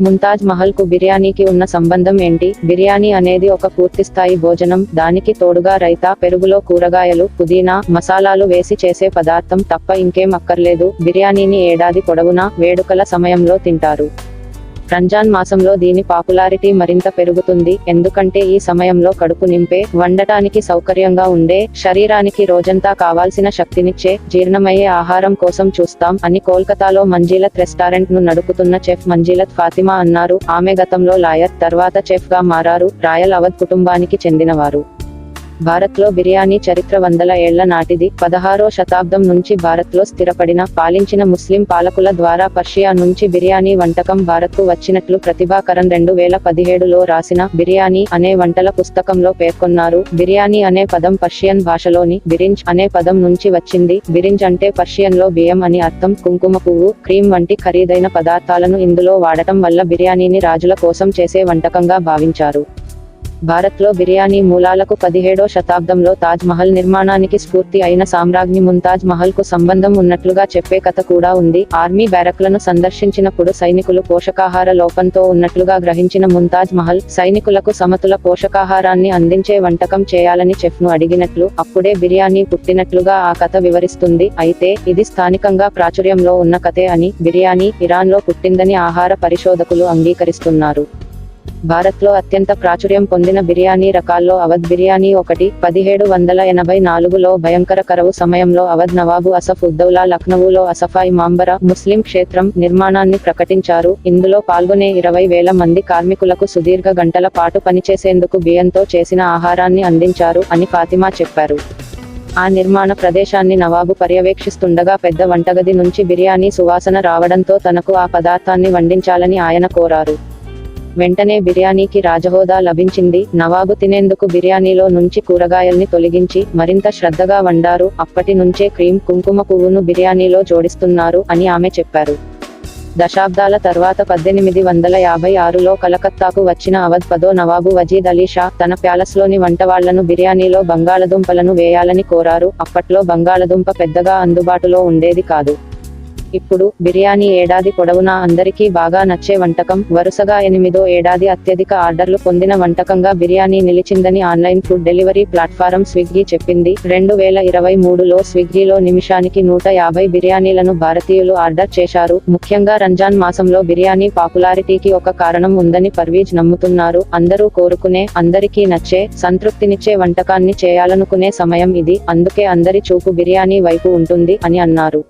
ముంతాజ్ మహల్ కు బిర్యానీకి ఉన్న సంబంధం ఏంటి? బిర్యానీ అనేది ఒక పూర్తిస్థాయి భోజనం. దానికి తోడుగా రైతా, పెరుగులో కూరగాయలు, పుదీనా, మసాలాలు వేసి చేసే పదార్థం తప్ప ఇంకేం అక్కర్లేదు. బిర్యానీని ఏడాది పొడవునా వేడుకల సమయంలో తింటారు. రంజాన్ మాసంలో దీని పాపులారిటీ మరింత పెరుగుతుంది. ఎందుకంటే ఈ సమయంలో కడుపు నింపే, వండటానికి సౌకర్యంగా ఉండే, శరీరానికి రోజంతా కావాల్సిన శక్తినిచ్చే, జీర్ణమయ్యే ఆహారం కోసం చూస్తాం అని కోల్కతాలో మంజీలత్ రెస్టారెంట్ ను నడుపుతున్న చెఫ్ మంజీలత్ ఫాతిమా అన్నారు. ఆమె గతంలో లాయర్, తర్వాత చెఫ్ గా మారారు. రాయల్ అవధ్ కుటుంబానికి చెందినవారు. భారత్లో బిర్యానీ చరిత్ర వందల ఏళ్ల నాటిది. 16వ శతాబ్దం నుంచి భారత్లో స్థిరపడిన, పాలించిన ముస్లిం పాలకుల ద్వారా పర్షియా నుంచి బిర్యానీ వంటకం భారత్కు వచ్చినట్లు ప్రతిభాకరన్ 2017లో రాసిన బిర్యానీ అనే వంటల పుస్తకంలో పేర్కొన్నారు. బిర్యానీ అనే పదం పర్షియన్ భాషలోని బిరింజ్ అనే పదం నుంచి వచ్చింది. బిరింజ్ అంటే పర్షియన్లో బియ్యం అని అర్థం. కుంకుమ పువ్వు, క్రీమ్ వంటి ఖరీదైన పదార్థాలను ఇందులో వాడటం వల్ల బిర్యానీని రాజుల కోసం చేసే వంటకంగా భావించారు. భారత్లో బిర్యానీ మూలాలకు 17వ శతాబ్దంలో తాజ్ మహల్ నిర్మాణానికి స్ఫూర్తి అయిన సామ్రాజ్ఞి ముంతాజ్ మహల్ కు సంబంధం ఉన్నట్లుగా చెప్పే కథ కూడా ఉంది. ఆర్మీ బ్యారక్లను సందర్శించినప్పుడు సైనికులు పోషకాహార లోపంతో ఉన్నట్లుగా గ్రహించిన ముంతాజ్ మహల్, సైనికులకు సమతుల పోషకాహారాన్ని అందించే వంటకం చేయాలని చెఫ్ ను అడిగినట్లు, అప్పుడే బిర్యానీ పుట్టినట్లుగా ఆ కథ వివరిస్తుంది. అయితే ఇది స్థానికంగా ప్రాచుర్యంలో ఉన్న కథే అని, బిర్యానీ ఇరాన్లో పుట్టిందని ఆహార పరిశోధకులు అంగీకరిస్తున్నారు. భారత్లో అత్యంత ప్రాచుర్యం పొందిన బిర్యానీ రకాల్లో అవధ్ బిర్యానీ ఒకటి. 1784లో భయంకర కరవు సమయంలో అవధ్ నవాబు అసఫ్ ఉద్దౌలా లక్నవూలో అసఫా ఇమాంబరా ముస్లిం క్షేత్రం నిర్మాణాన్ని ప్రకటించారు. ఇందులో పాల్గొనే 20,000 మంది కార్మికులకు సుదీర్ఘ గంటల పాటు పనిచేసేందుకు బియ్యంతో చేసిన ఆహారాన్ని అందించారు అని ఫాతిమా చెప్పారు. ఆ నిర్మాణ ప్రదేశాన్ని నవాబు పర్యవేక్షిస్తుండగా పెద్ద వంటగది నుంచి బిర్యానీ సువాసన రావడంతో తనకు ఆ పదార్థాన్ని వండించాలని ఆయన కోరారు. వెంటనే బిర్యానీకి రాజహోదా లభించింది. నవాబు తినేందుకు బిర్యానీలో నుంచి కూరగాయల్ని తొలగించి మరింత శ్రద్ధగా వండారు. అప్పటి నుంచే క్రీమ్, కుంకుమ పువ్వును బిర్యానీలో జోడిస్తున్నారు అని ఆమె చెప్పారు. దశాబ్దాల తర్వాత 1856లో కలకత్తాకు వచ్చిన అవధ్ 10వ నవాబు వజీద్ అలీ షా తన ప్యాలెస్లోని వంటవాళ్లను బిర్యానీలో బంగాళదుంపలను వేయాలని కోరారు. అప్పట్లో బంగాళదుంప పెద్దగా అందుబాటులో ఉండేది కాదు. ఇప్పుడు బిర్యానీ ఏడాది పొడవునా అందరికీ బాగా నచ్చే వంటకం. వరుసగా 8వ ఏడాది అత్యధిక ఆర్డర్లు పొందిన వంటకంగా బిర్యానీ నిలిచిందని online food delivery platform Swiggy చెప్పింది. 2023లో స్విగ్గీలో నిమిషానికి 150 బిర్యానీలను భారతీయులు ఆర్డర్ చేశారు. ముఖ్యంగా రంజాన్ మాసంలో బిర్యానీ పాపులారిటీకి ఒక కారణం ఉందని పర్వీజ్ నమ్ముతున్నారు. అందరూ కోరుకునే, అందరికీ నచ్చే, సంతృప్తినిచ్చే వంటకాన్ని చేయాలనుకునే సమయం ఇది. అందుకే అందరి చూపు బిర్యానీ వైపు ఉంటుంది అని అన్నారు.